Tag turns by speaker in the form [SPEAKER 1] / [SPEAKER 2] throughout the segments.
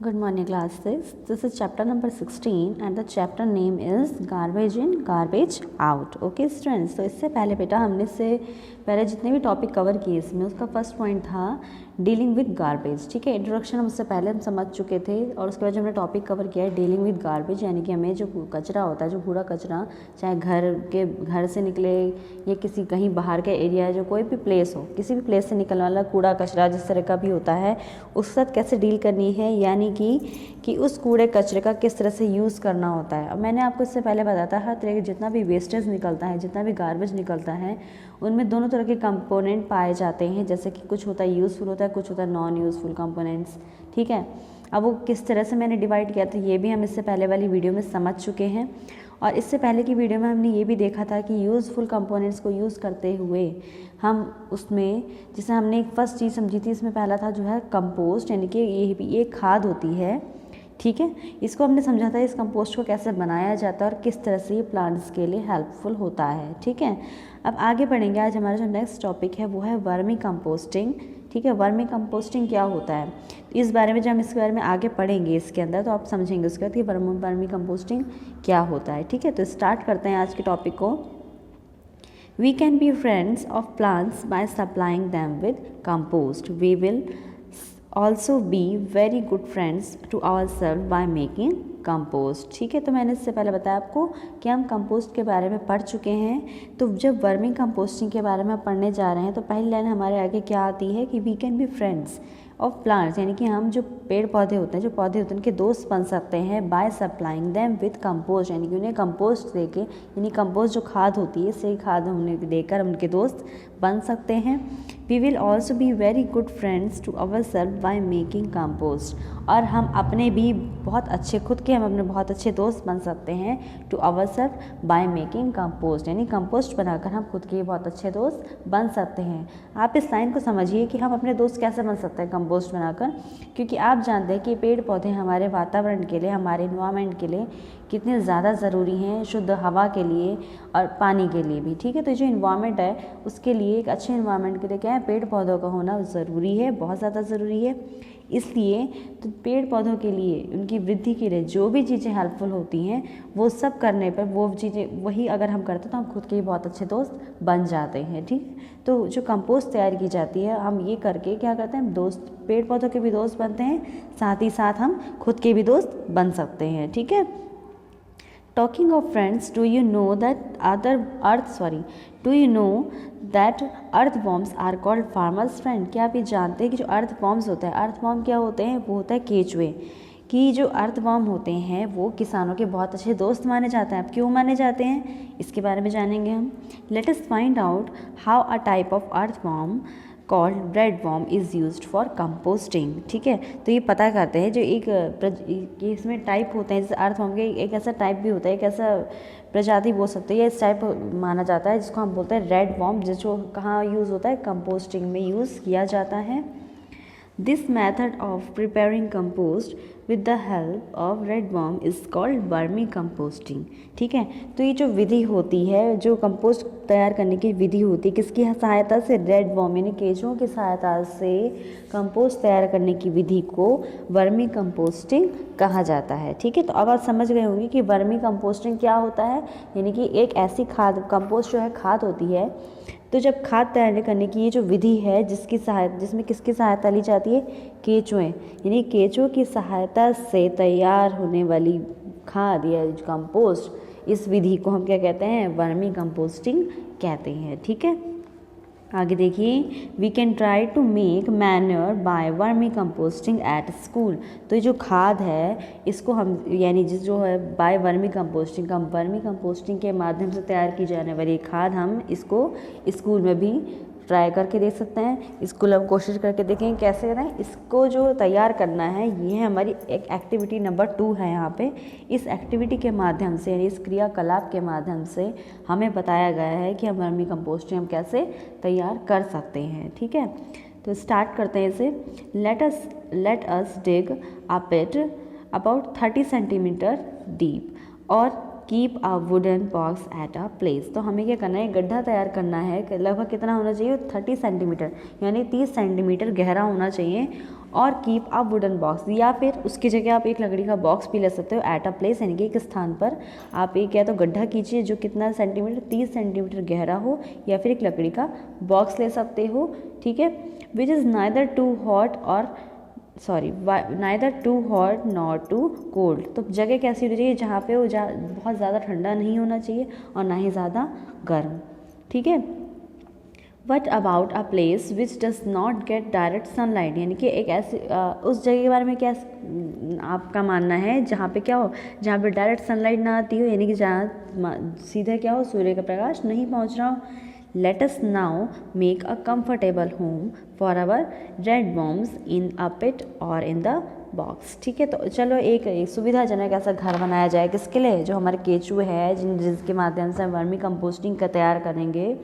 [SPEAKER 1] Good morning class 6. This is chapter number 16 and the chapter name is garbage in garbage out. Okay students, तो इससे पहले बेटा हमने इससे पहले जितने भी टॉपिक कवर किए इसमें उसका फर्स्ट पॉइंट था डीलिंग विद गार्बेज. ठीक है, इंट्रोडक्शन हम उससे पहले हम समझ चुके थे और उसके बाद जो हमने टॉपिक कवर किया है डीलिंग विद गार्बेज, यानी कि हमें जो कचरा होता है, जो कूड़ा कचरा, चाहे घर से निकले या किसी कहीं बाहर का एरिया, जो कोई भी प्लेस हो, किसी भी प्लेस से निकलने वाला कूड़ा कचरा जिस तरह का भी होता है उसके साथ कैसे डील करनी है, यानी कि उस कूड़े कचरे का किस तरह से यूज़ करना होता है. अब मैंने आपको इससे पहले बताया था हर तरह के जितना भी वेस्टेज निकलता है, जितना भी गार्बेज निकलता है, उनमें दोनों तरह के कंपोनेंट पाए जाते हैं. जैसे कि कुछ होता है यूज़फुल होता है, कुछ होता है नॉन यूज़फुल कंपोनेंट्स. ठीक है, अब वो किस तरह से मैंने डिवाइड किया था ये भी हम इससे पहले वाली वीडियो में समझ चुके हैं. और इससे पहले की वीडियो में हमने ये भी देखा था कि यूज़फुल कंपोनेंट्स को यूज़ करते हुए हम उसमें, जैसे हमने एक फर्स्ट चीज़ समझी थी, इसमें पहला था जो है कंपोस्ट, यानी कि ये भी एक खाद होती है. ठीक है, इसको हमने समझा था इस कंपोस्ट को कैसे बनाया जाता है और किस तरह से ये प्लांट्स के लिए हेल्पफुल होता है. ठीक है, अब आगे बढ़ेंगे. आज हमारा जो नेक्स्ट टॉपिक है वो है वर्मी कंपोस्टिंग. ठीक है, वर्मी कंपोस्टिंग क्या होता है इस बारे में, जब हम इसके बारे में आगे पढ़ेंगे इसके अंदर तो आप समझेंगे उसके बाद कि वर्मी कंपोस्टिंग क्या होता है. ठीक है, तो स्टार्ट करते हैं आज के टॉपिक को. We can be friends of plants by supplying them with compost. We will also be very good friends to ourselves by making compost. ठीक है, तो मैंने इससे पहले बताया आपको कि हम कंपोस्ट के बारे में पढ़ चुके हैं. तो जब वर्मी कंपोस्टिंग के बारे में पढ़ने जा रहे हैं तो पहली लाइन हमारे आगे क्या आती है कि we can be friends of plants, यानी कि हम जो पेड़ पौधे होते हैं, जो पौधे होते हैं, उनके दोस्त बन सकते हैं by supplying them with compost, यानी कि उन्हें कंपोस्ट देके, यानी कंपोस्ट जो खाद होती है सही खाद उन्हें देकर उनके दोस्त बन सकते हैं. We will also be very good friends to our self by making compost, और हम अपने भी बहुत अच्छे, खुद के हम अपने बहुत अच्छे दोस्त बन सकते हैं to our self by making compost, यानी कंपोस्ट बनाकर हम खुद के बहुत अच्छे दोस्त बन सकते हैं. आप इस लाइन को समझिए कि हम अपने दोस्त कैसे बन सकते हैं कंपोस्ट बनाकर, क्योंकि आप जानते हैं कि पेड़ पौधे हमारे वातावरण के लिए, हमारे इन्वायरमेंट के लिए कितने ज़्यादा ज़रूरी हैं, शुद्ध हवा के लिए और पानी के लिए भी. ठीक है, तो जो इन्वायरमेंट है उसके लिए, एक अच्छे इन्वायरमेंट के लिए क्या है, पेड़ पौधों का होना ज़रूरी है, बहुत ज़्यादा ज़रूरी है. इसलिए तो पेड़ पौधों के लिए, उनकी वृद्धि के लिए जो भी चीज़ें हेल्पफुल होती हैं वो सब करने पर, वो चीज़ें वही अगर हम करते हैं तो हम खुद के ही बहुत अच्छे दोस्त बन जाते हैं. ठीक, तो जो कंपोस्ट तैयार की जाती है हम ये करके क्या करते हैं, दोस्त, पेड़ पौधों के भी दोस्त बनते हैं, साथ ही साथ हम खुद के भी दोस्त बन सकते हैं. ठीक है, Talking of friends, do you know that earthworms are called farmers' friend? क्या आप ये जानते हैं कि जो earthworms होता है, earthworm क्या होते हैं, वो होता है केचुए. कि जो earthworm होते हैं वो किसानों के बहुत अच्छे दोस्त माने जाते हैं. अब क्यों माने जाते हैं इसके बारे में जानेंगे हम. Let us find out how a type of earthworm called red worm is used for composting. ठीक है, तो ये पता करते हैं जो एक इसमें टाइप होते हैं, जैसे अर्थ वॉर्म के एक ऐसा टाइप भी होता है, एक ऐसा प्रजाति बोल सकते हैं, इस टाइप माना जाता है जिसको हम बोलते हैं रेड वॉर्म, जो कहाँ यूज़ होता है, कंपोस्टिंग में यूज़ किया जाता है. This method of preparing compost with the help of red worm is called vermicomposting. ठीक है, तो ये जो विधि होती है, जो कंपोस्ट तैयार करने की विधि होती है, किसकी सहायता से, रेड वॉर्म यानी केंचुओं की सहायता से कंपोस्ट तैयार करने की विधि को वर्मी कंपोस्टिंग कहा जाता है. ठीक है, तो अब आप समझ गए होंगे कि वर्मी कंपोस्टिंग क्या होता है, यानी कि एक ऐसी खाद, कंपोस्ट जो है खाद होती है. तो जब खाद तैयार करने की ये जो विधि है जिसमें किसकी सहायता ली जाती है, केंचुए, यानी केंचुओं की सहायता से तैयार होने वाली खाद या कंपोस्ट, इस विधि को हम क्या कहते हैं, वर्मी कंपोस्टिंग कहते हैं. ठीक है, आगे देखिए. We can try to make manure by vermicomposting at school. तो ये जो खाद है इसको हम, यानी जो है बाय वर्मी कंपोस्टिंग के माध्यम से तैयार की जाने वाली खाद हम इसको स्कूल में भी ट्राई करके देख सकते हैं. स्कूल हम कोशिश करके देखें कैसे करें. इसको जो तैयार करना है ये हमारी एक एक्टिविटी नंबर 2 है यहाँ पे. इस एक्टिविटी के माध्यम से, यानी इस क्रियाकलाप के माध्यम से हमें बताया गया है कि हम वर्मी कंपोस्टिंग हम कैसे तैयार कर सकते हैं. ठीक है, तो स्टार्ट करते हैं इसे. Let us dig a pit about 30 centimetre deep और keep a wooden box at a place. तो हमें क्या करना है, गड्ढा तैयार करना है, लगभग कितना होना चाहिए, 30 सेंटीमीटर, यानी 30 सेंटीमीटर गहरा होना चाहिए, और कीप अ वुडन बॉक्स, या फिर उसकी जगह आप एक लकड़ी का बॉक्स भी ले सकते हो एट अ प्लेस, यानी कि एक स्थान पर आप एक या तो गड्ढा कीजिए जो कितना सेंटीमीटर 30 सेंटीमीटर गहरा हो, या फिर एक लकड़ी का बॉक्स ले सकते हो, ठीक है। Which is neither too hot और neither too hot nor too cold, तो जगह कैसी होनी चाहिए जहाँ पे वो बहुत ज़्यादा ठंडा नहीं होना चाहिए और ना ही ज़्यादा गर्म, ठीक है। What about a place which does not get direct sunlight, यानी कि एक ऐसी उस जगह के बारे में क्या आपका मानना है जहाँ पे क्या हो, जहाँ पे डायरेक्ट सनलाइट ना आती हो, यानी कि जहाँ सीधे क्या हो, सूर्य का प्रकाश नहीं पहुँच रहा हो। Let us now make a comfortable home for our red worms in a pit और इन द बॉक्स, ठीक है। तो चलो एक सुविधाजनक ऐसा घर बनाया जाए, किसके लिए, जो हमारे केचुए है जिसके माध्यम से हम वर्मी कंपोस्टिंग का तैयार करेंगे,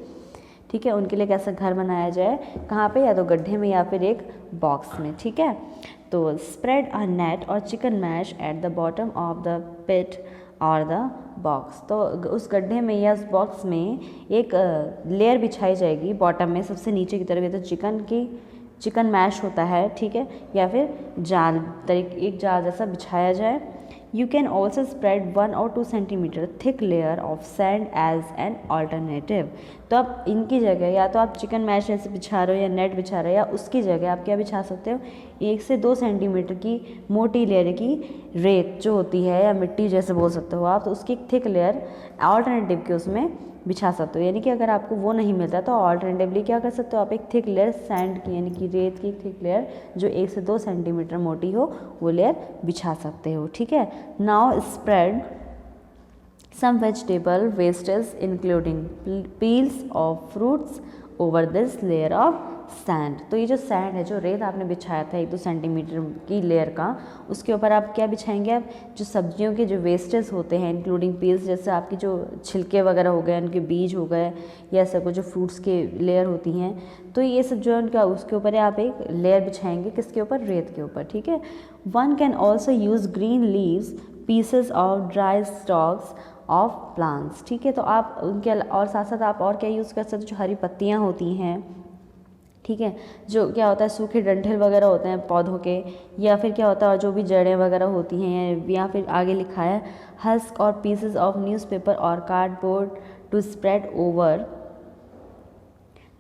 [SPEAKER 1] ठीक है, उनके लिए कैसा घर बनाया जाए, कहाँ पे, या तो गड्ढे में या फिर एक बॉक्स में, ठीक है। तो spread a net or chicken mesh at the bottom of the pit or the box, तो उस गड्ढे में या उस बॉक्स में एक लेयर बिछाई जाएगी बॉटम में, सबसे नीचे की तरफ, या तो चिकन मैश होता है, ठीक है, या फिर एक जाल जैसा बिछाया जाए। You can also spread 1 or 2 centimeter thick layer of sand as an alternative, तो अब इनकी जगह या तो आप चिकन मैश ऐसे बिछा रहे हो या नेट बिछा रहे हो, या उसकी जगह आप क्या बिछा सकते हो, 1 से 2 सेंटीमीटर की मोटी लेयर की रेत जो होती है, या मिट्टी जैसे बोल सकते हो आप, तो उसकी एक थिक लेयर ऑल्टरनेटिव के उसमें बिछा सकते हो। यानी कि अगर आपको वो नहीं मिलता तो ऑल्टरनेटिवली क्या कर सकते हो आप, एक थिक लेयर सैंड की, यानी कि रेत की थिक लेयर जो 1 से 2 सेंटीमीटर मोटी हो, वो लेयर बिछा सकते हो, ठीक है। Now spread some vegetable wastage including peels of fruits over this layer of sand, तो ये जो सैंड है, जो रेत आपने बिछाया था 1-2 सेंटीमीटर की लेयर का, उसके ऊपर आप क्या बिछाएंगे, आप जो सब्जियों के जो वेस्टेज होते हैं इंक्लूडिंग पील्स, जैसे आपकी जो छिलके वगैरह हो गए, उनके बीज हो गए, या ऐसा कुछ जो फ्रूट्स के लेयर होती हैं, तो ये सब जो है उनका, उसके ऊपर आप एक लेयर बिछाएंगे, किसके ऊपर, रेत के ऊपर, ठीक है। One can also use green leaves pieces of dry stocks of plants, ठीक है। तो आप उनके और साथ साथ आप और क्या यूज़ कर सकते हो, जो हरी पत्तियाँ होती हैं, ठीक है, जो क्या होता है सूखे डंठल वगैरह होते हैं पौधों के, या फिर क्या होता है और जो भी जड़ें वगैरह होती हैं, या फिर आगे लिखा है हस्क और पीसेस ऑफ न्यूज़पेपर और cardboard to spread over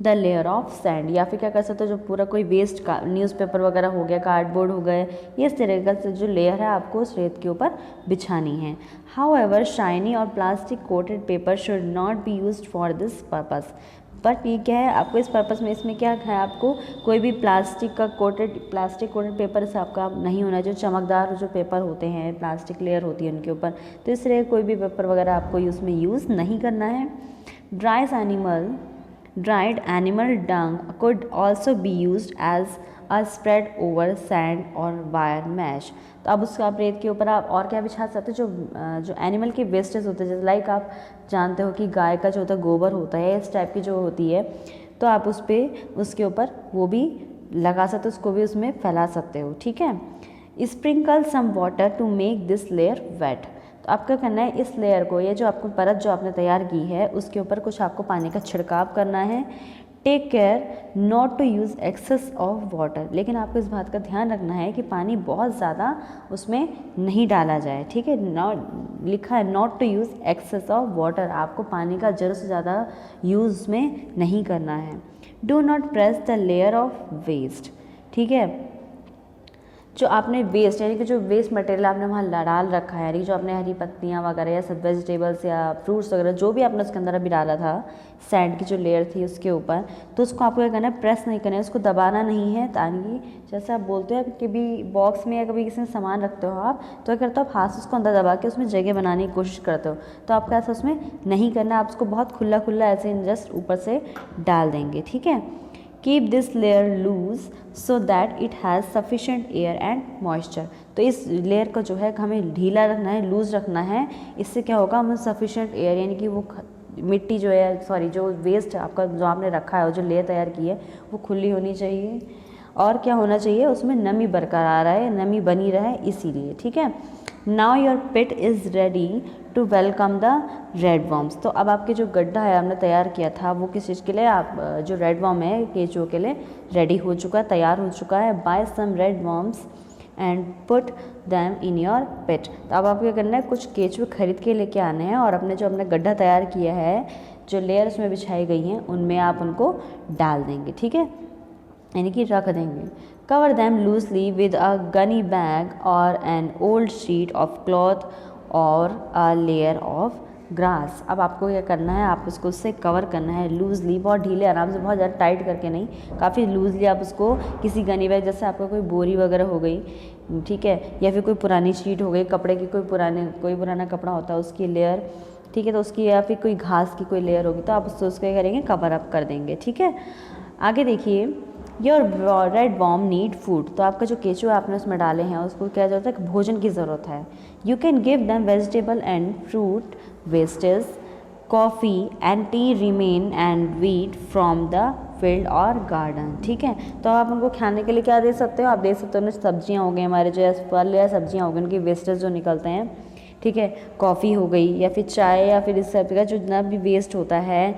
[SPEAKER 1] the layer of sand, या फिर क्या कर सकते हो, जो पूरा कोई वेस्ट का न्यूज़पेपर वगैरह हो गया, कार्डबोर्ड हो गए, ये इस तरह का जो लेयर है आपको उस रेत के ऊपर बिछानी है। हाउएवर शाइनी और plastic coated paper should not be used for this purpose, but ये क्या है आपको इस पर्पस में, इसमें क्या है, आपको कोई भी प्लास्टिक कोटेड पेपर से आपका नहीं होना, जो चमकदार जो पेपर होते हैं, प्लास्टिक लेयर होती है उनके ऊपर, तो इस तरह कोई भी पेपर वगैरह आपको उसमें यूज़ नहीं करना है। Dried animal dung could also be used as a spread over sand or wire mesh, तो अब उसका आप रेत के ऊपर आप और क्या बिछा सकते हो, जो एनिमल के वेस्टेज होते हैं, जैसे लाइक आप जानते हो कि गाय का जो होता है गोबर होता है, इस टाइप की जो होती है, तो आप उसके ऊपर वो भी लगा सकते हो, उसको भी उसमें फैला सकते हो, ठीक है। Sprinkle some water to make this layer wet, तो आपका करना है इस लेयर को, ये जो आपको परत जो आपने तैयार की है उसके ऊपर कुछ आपको पानी का छिड़काव करना है। Take care not to use excess of water, लेकिन आपको इस बात का ध्यान रखना है कि पानी बहुत ज़्यादा उसमें नहीं डाला जाए, ठीक है। नॉट लिखा है not to use excess of water, आपको पानी का ज़रूरत से ज़्यादा यूज़ में नहीं करना है। Do not press the layer of waste, ठीक है, जो आपने वेस्ट यानी कि जो वेस्ट मटेरियल आपने वहाँ डाल रखा है, यानी जो आपने हरी पत्तियाँ वगैरह या सब वेजिटेबल्स या फ्रूट्स वगैरह जो भी आपने उसके अंदर अभी डाला था, सैंड की जो लेयर थी उसके ऊपर, तो उसको आपको क्या करना है, प्रेस नहीं करना है, उसको दबाना नहीं है, ताकि जैसे आप बोलते हो कि भी बॉक्स में या कभी किसी में सामान रखते हो आप, तो क्या करते हो आप हाथ से उसको अंदर दबा के उसमें जगह बनाने की कोशिश करते हो, तो आपको ऐसा उसमें नहीं करना, आप उसको बहुत खुला खुला ऐसे जस्ट ऊपर से डाल देंगे, ठीक है। Keep this layer lose so that it has sufficient air and moisture, तो इस लेयर को जो है हमें ढीला रखना है, लूज रखना है, इससे क्या होगा, हमें सफिशेंट एयर यानी कि वो मिट्टी जो है जो वेस्ट आपका जो आपने रखा है, जो लेयर तैयार की है वो खुली होनी चाहिए, और क्या होना चाहिए उसमें नमी बरकरार रहे, नमी बनी रहे, इसीलिए, ठीक है। Now your pit is ready to welcome the red worms. तो अब आपके जो गड्ढा है हमने तैयार किया था वो किस चीज़ के लिए, आप जो रेड वॉर्म है केचुओं के लिए रेडी हो चुका है, तैयार हो चुका है। Buy some red worms and put them in your pit. तो अब आपको क्या करना है, कुछ केचुए खरीद के लेके आने हैं और अपने जो हमने गड्ढा तैयार किया है, जो लेयर उसमें बिछाई गई हैं, उनमें आप उनको डाल देंगे, ठीक है, यानी कि रख देंगे। Cover them loosely with a gunny bag और an old sheet of cloth और अ लेयर ऑफ ग्रास। अब आपको क्या करना है, आप उसको उससे कवर करना है लूजली, बहुत ढीले आराम से, बहुत ज़्यादा टाइट करके नहीं, काफ़ी लूजली आप उसको किसी गनी बैग, जैसे आपका कोई बोरी वगैरह हो गई, ठीक है, या फिर कोई पुरानी शीट हो गई, कपड़े की कोई पुराना कपड़ा होता है उसकी लेयर, ठीक है, तो उसकी, या फिर कोई घास की कोई लेयर होगी, तो आप उसको क्या करेंगे, कवर अप कर देंगे, ठीक है। आगे देखिए, your red worm need food. तो आपका जो केचुआ आपने उसमें डाले हैं उसको क्या ज़रूरत है, भोजन की ज़रूरत है। You can give them vegetable and fruit wastage, coffee and T remain and wheat from the field और गार्डन, ठीक है। तो आप उनको खाने के लिए क्या दे सकते हो, आप दे सकते हो सब्जियां हो गई, हमारे जो फल या सब्जियां हो गई, उनकी वेस्टेज जो निकलते हैं, ठीक है, कॉफ़ी हो गई या फिर चाय या फिर इस टाइप का जो जितना भी वेस्ट होता है,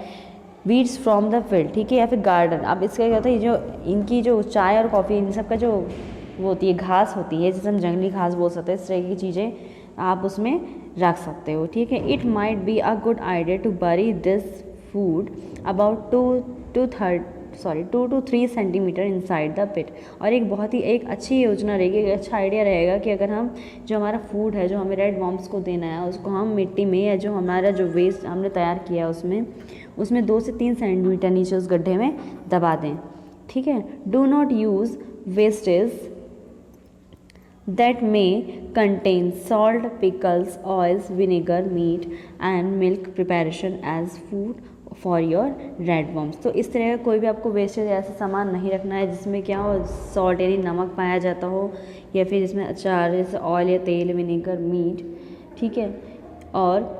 [SPEAKER 1] वीड्स फ्रॉम द फील्ड, ठीक है, या फिर गार्डन। अब इसका क्या होता है, जो इनकी जो चाय और कॉफ़ी इन सब का जो वो होती है, घास होती है, जिसे हम जंगली घास बोल सकते हैं, इस तरह की चीज़ें आप उसमें रख सकते हो, ठीक है। It might be a good idea to bury this food about 2 to 3 centimetre inside the pit. और एक अच्छी योजना रहेगी, एक अच्छा आइडिया रहेगा कि अगर हम जो हमारा फूड है, जो हमें रेड वॉर्म्स को देना है, उसको हम मिट्टी में या जो हमारा जो वेस्ट हमने तैयार किया है उसमें 2 से 3 सेंटीमीटर नीचे उस गड्ढे में दबा दें, ठीक है। Do not use wastage that may contain salt, pickles, oils, vinegar, meat and milk preparation as food for your red worms। तो इस तरह का कोई भी आपको वेस्टेज ऐसा सामान नहीं रखना है जिसमें क्या हो, सॉल्ट यानी नमक पाया जाता हो, या फिर इसमें अचार जैसे ऑयल या तेल, विनेगर, मीट, ठीक है, और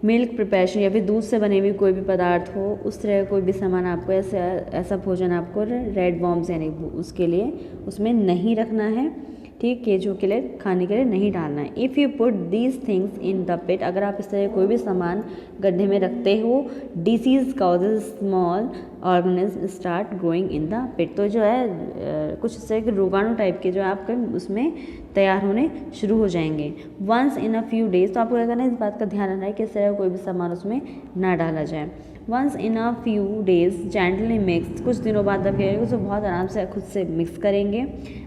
[SPEAKER 1] मिल्क प्रिपरेशन या फिर दूध से बने हुए कोई भी पदार्थ हो, उस तरह का कोई भी सामान आपको ऐसा भोजन आपको रेड वॉर्म्स यानी उसके लिए उसमें नहीं रखना है, ठीक, केचुओं के लिए खाने के लिए नहीं डालना है। If you put these things in the pit, अगर आप इस तरह कोई भी सामान गड्ढे में रखते हो, disease causes small organism start growing in the pit. तो जो है कुछ इस तरह के रोगाणु टाइप के जो आपके उसमें तैयार होने शुरू हो जाएंगे। Once in a few days, तो आपको क्या करना है, इस बात का ध्यान रखना है कि इस तरह कोई भी सामान उसमें ना डाला जाए। Once in a few days gently mix, कुछ दिनों बाद आप करेंगे उसको बहुत आराम से खुद से मिक्स करेंगे,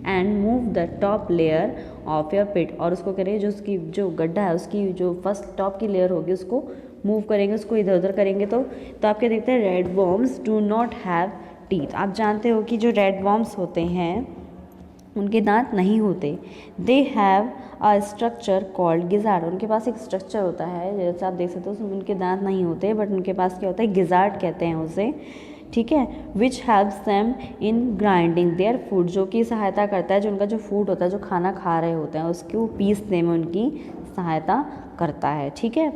[SPEAKER 1] and move the top layer of your pit, और उसको करेंगे जो उसकी जो गड्ढा है उसकी जो फर्स्ट टॉप की लेयर होगी उसको मूव करेंगे, उसको इधर उधर करेंगे। तो आप क्या देखते हैं, red worms do not have teeth. आप जानते हो कि जो रेड वॉर्म्स होते हैं उनके दांत नहीं होते। They have a structure called gizzard, उनके पास एक स्ट्रक्चर होता है, जैसे आप देख सकते हो उसमें उनके दांत नहीं होते, बट उनके पास क्या होता है, गिजार्ड कहते हैं उसे, ठीक है। Which helps them in grinding their food, जो कि सहायता करता है, जो उनका जो फूड होता है, जो खाना खा रहे होते हैं उसको पीसने में उनकी सहायता करता है, ठीक है।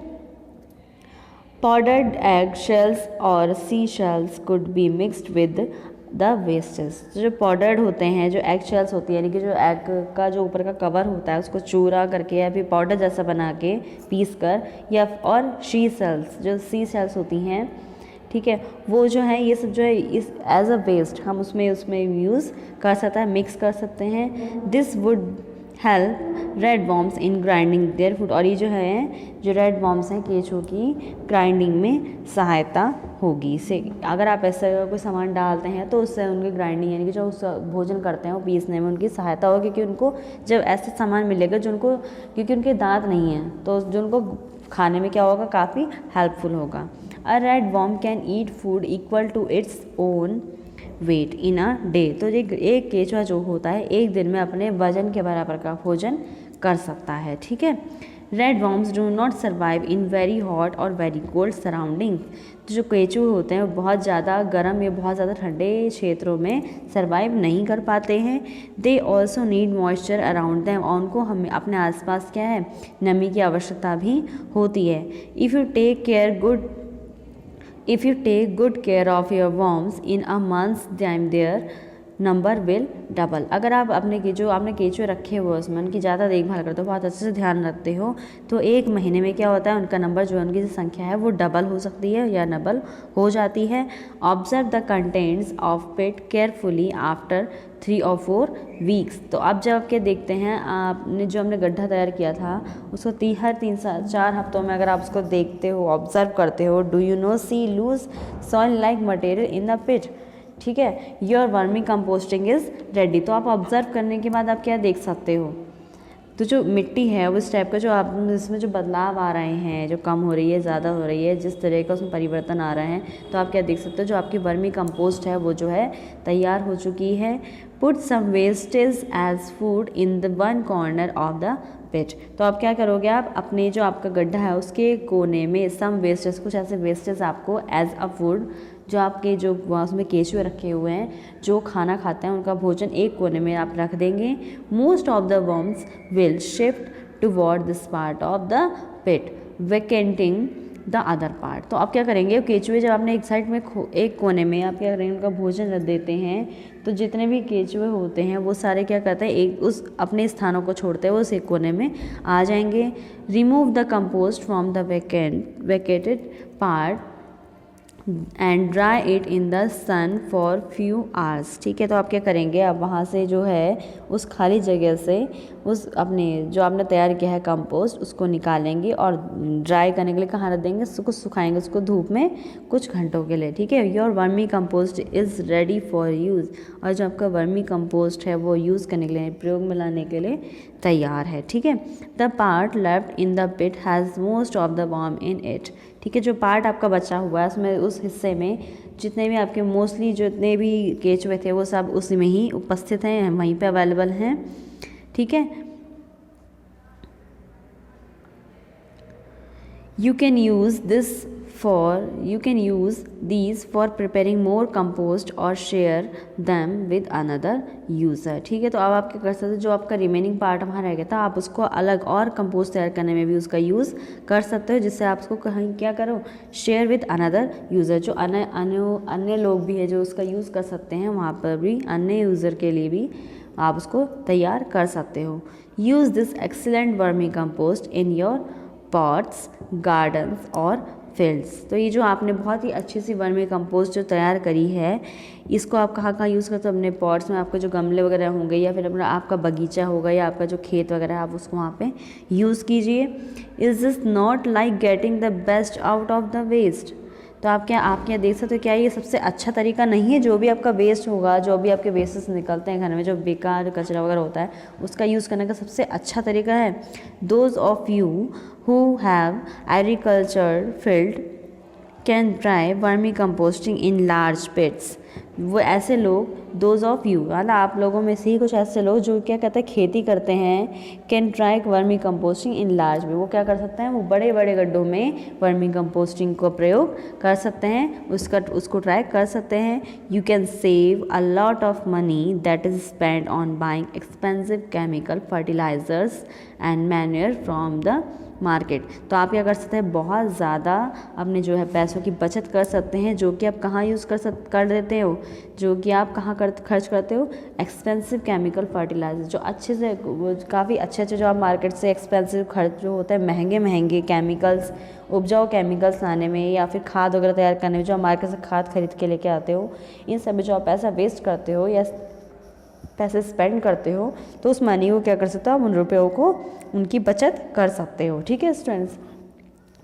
[SPEAKER 1] पाउडर्ड एग शेल्स और sea shells could be mixed with the wastage. जो पाउडर्ड होते हैं, जो एग शेल्स होती है, यानी कि जो एग का जो ऊपर का कवर होता है उसको चूरा करके या फिर पाउडर जैसा बना के पीस कर, या और शी सेल्स, जो सी सेल्स होती हैं, ठीक है, वो जो है ये सब जो है इस एज अ वेस्ट हम उसमें यूज़ कर सकते हैं, मिक्स कर सकते हैं। This would help red worms in grinding their food, और ये जो है जो रेड वॉर्म्स हैं केचुओं की ग्राइंडिंग में सहायता होगी। इससे अगर आप ऐसा कोई सामान डालते हैं तो उससे उनकी ग्राइंडिंग यानी कि जो भोजन करते हैं वो पीसने में उनकी सहायता होगी, क्योंकि उनको जब ऐसे सामान मिलेगा जो उनको, क्योंकि उनके दांत नहीं हैं तो जो उनको खाने में क्या होगा, काफ़ी हेल्पफुल होगा। A red worm can eat food equal to its own weight in a day. तो एक केचुआ जो होता है एक दिन में अपने वजन के बराबर का भोजन कर सकता है, ठीक है। Red worms do not survive in very hot और वेरी कोल्ड सराउंडिंग। तो जो केचुए होते हैं वो बहुत ज़्यादा गर्म या बहुत ज़्यादा ठंडे क्षेत्रों में सर्वाइव नहीं कर पाते हैं। They also need moisture around them, और उनको हमें अपने आसपास क्या है, नमी की आवश्यकता भी होती है। If you take good care of your worms in a month's time their number will double. अगर आप अपने जो आपने केचुए रखे हुए उसमें उनकी ज़्यादा देखभाल करते हो, बहुत अच्छे से ध्यान रखते हो, तो 1 महीने में क्या होता है, उनका नंबर जो उनकी जो संख्या है वो डबल हो सकती है या डबल हो जाती है। Observe the contents of pet carefully after 3 और 4 वीक्स। तो अब जब के देखते हैं आपने जो हमने गड्ढा तैयार किया था उसको हर 3-4 हफ्तों में अगर आप उसको देखते हो, ऑब्जर्व करते हो, do you know see loose soil like material in the pit, ठीक है, your vermicomposting is ready. तो आप ऑब्जर्व करने के बाद आप क्या देख सकते हो, तो जो मिट्टी है वो इस टाइप का जो आप इसमें जो बदलाव आ रहे हैं, जो कम हो रही है, ज़्यादा हो रही है, जिस तरह का उसमें परिवर्तन आ रहा है, तो आप क्या देख सकते हो, जो आपकी वर्मी कंपोस्ट है वो जो है तैयार हो चुकी है। Put some wastage as food in the one corner of the pit. तो आप क्या करोगे, आप अपने जो आपका गड्ढा है उसके कोने में सम वेस्टेज, कुछ ऐसे वेस्टेज आपको एज अ फूड, जो आपके जो उसमें केचुए रखे हुए हैं जो खाना खाते हैं उनका भोजन एक कोने में आप रख देंगे। Most of the worms will shift toward this part of the pit vacating the other part. तो आप क्या करेंगे, केचुए जब आपने एक साइड में एक कोने में आप क्या करेंगे, उनका भोजन रख देते हैं, तो जितने भी केचुए होते हैं वो सारे क्या करते हैं, एक उस अपने स्थानों को छोड़ते हैं, वो उस एक कोने में आ जाएंगे। Remove the compost from the vacated part and dry it in the sun for few hours. ठीक है, तो आप क्या करेंगे, आप वहाँ से जो है उस खाली जगह से उस अपने जो आपने तैयार किया है कंपोस्ट उसको निकालेंगे और ड्राई करने के लिए कहाँ रख देंगे, उसको सुखाएंगे, उसको धूप में कुछ घंटों के लिए। ठीक है, your vermi compost is ready for use. और जो आपका वर्मी कंपोस्ट है वो यूज़ करने के लिए, प्रयोग में लाने के लिए तैयार है। ठीक है, the part left in the pit has most of the worm in it. ठीक है, जो पार्ट आपका बचा हुआ है उसमें, उस हिस्से में जितने भी आपके मोस्टली जितने भी केचुए थे वो सब उसी में ही उपस्थित हैं, वहीं पे अवेलेबल हैं। ठीक है, you can use these for preparing more compost or share them with another user। ठीक है, तो अब आप क्या कर सकते हो, जो आपका रिमेनिंग पार्ट वहाँ रह गया था आप उसको अलग और कंपोस्ट तैयार करने में भी उसका यूज़ कर सकते हो, जिससे आप उसको कहीं क्या करो, शेयर विद अनदर यूज़र। जो अन्य लोग भी है जो उसका यूज़ कर सकते हैं, वहाँ पर भी अन्य यूज़र के लिए भी आप उसको तैयार कर सकते हो। Use this excellent vermi compost in your pots, gardens और फील्ड्स। तो ये जो आपने बहुत ही अच्छी सी वर्मी कंपोस्ट जो तैयार करी है, इसको आप कहाँ यूज़ करते हो, अपने पॉट्स में, आपके जो गमले वगैरह होंगे या फिर अपना आपका बगीचा होगा या आपका जो खेत वगैरह, आप उसको वहाँ पे यूज़ कीजिए। Is this not like getting the best out of the waste. तो आप क्या देख सकते हो, क्या ये सबसे अच्छा तरीका नहीं है, जो भी आपका वेस्ट होगा, जो भी आपके वेस्टेस निकलते हैं घर में, जो बेकार कचरा वगैरह होता है, उसका यूज़ करने का सबसे अच्छा तरीका है। Those of you who have agriculture field can try vermi composting in large pits. वो ऐसे लोग, दोज ऑफ यू मतलब आप लोगों में से ही कुछ ऐसे लोग जो क्या कहते हैं, खेती करते हैं, can try vermi composting in large में, वो क्या कर सकते हैं, वो बड़े बड़े गड्ढों में वर्मी कंपोस्टिंग को प्रयोग कर सकते हैं, उसको ट्राई कर सकते हैं। You can save a lot of money that is spend on buying expensive chemical fertilisers and manure from the market. तो आप क्या कर सकते हैं, बहुत ज़्यादा अपने जो है पैसों की बचत कर सकते हैं, जो कि आप कहाँ यूज़ कर देते हो, जो कि आप कहाँ खर्च करते हो, एक्सपेंसिव केमिकल फर्टिलाइजर, जो अच्छे से काफ़ी अच्छे जो आप मार्केट से एक्सपेंसिव खर्च जो होता है, महंगे केमिकल्स, उपजाऊ केमिकल्स लाने में या फिर खाद वगैरह तैयार करने में, जो आप मार्केट से खाद खरीद के लेके आते हो, इन सब में जो आप पैसा वेस्ट करते हो या पैसे स्पेंड करते हो, तो उस मनी को क्या कर सकते हो, आप उन रुपयों को उनकी बचत कर सकते हो। ठीक है स्टूडेंट्स,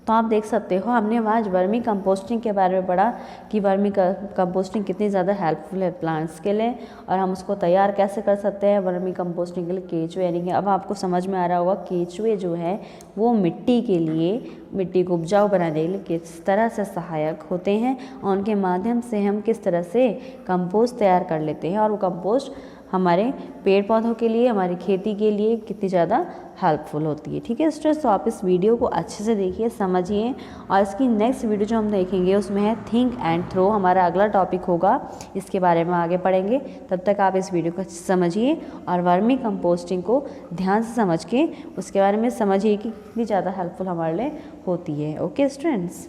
[SPEAKER 1] तो आप देख सकते हो हमने आज वर्मी कंपोस्टिंग के बारे में पढ़ा कि वर्मी कंपोस्टिंग कितनी ज़्यादा हेल्पफुल है प्लांट्स के लिए, और हम उसको तैयार कैसे कर सकते हैं वर्मी कंपोस्टिंग के लिए। केचुए यानी कि अब आपको समझ में आ रहा होगा, केचुए जो है वो मिट्टी के लिए, मिट्टी को उपजाऊ बनाने के लिए किस तरह से सहायक होते हैं, और उनके माध्यम से हम किस तरह से कंपोस्ट तैयार कर लेते हैं, और वो कंपोस्ट हमारे पेड़ पौधों के लिए, हमारी खेती के लिए कितनी ज़्यादा हेल्पफुल होती है। ठीक है स्टूडेंट्स, तो आप इस वीडियो को अच्छे से देखिए, समझिए, और इसकी नेक्स्ट वीडियो जो हम देखेंगे उसमें है थिंक एंड थ्रो, हमारा अगला टॉपिक होगा, इसके बारे में आगे पढ़ेंगे। तब तक आप इस वीडियो को समझिए और वर्मी कंपोस्टिंग को ध्यान से समझ के उसके बारे में समझिए कि कितनी ज़्यादा हेल्पफुल हमारे लिए होती है। Okay students.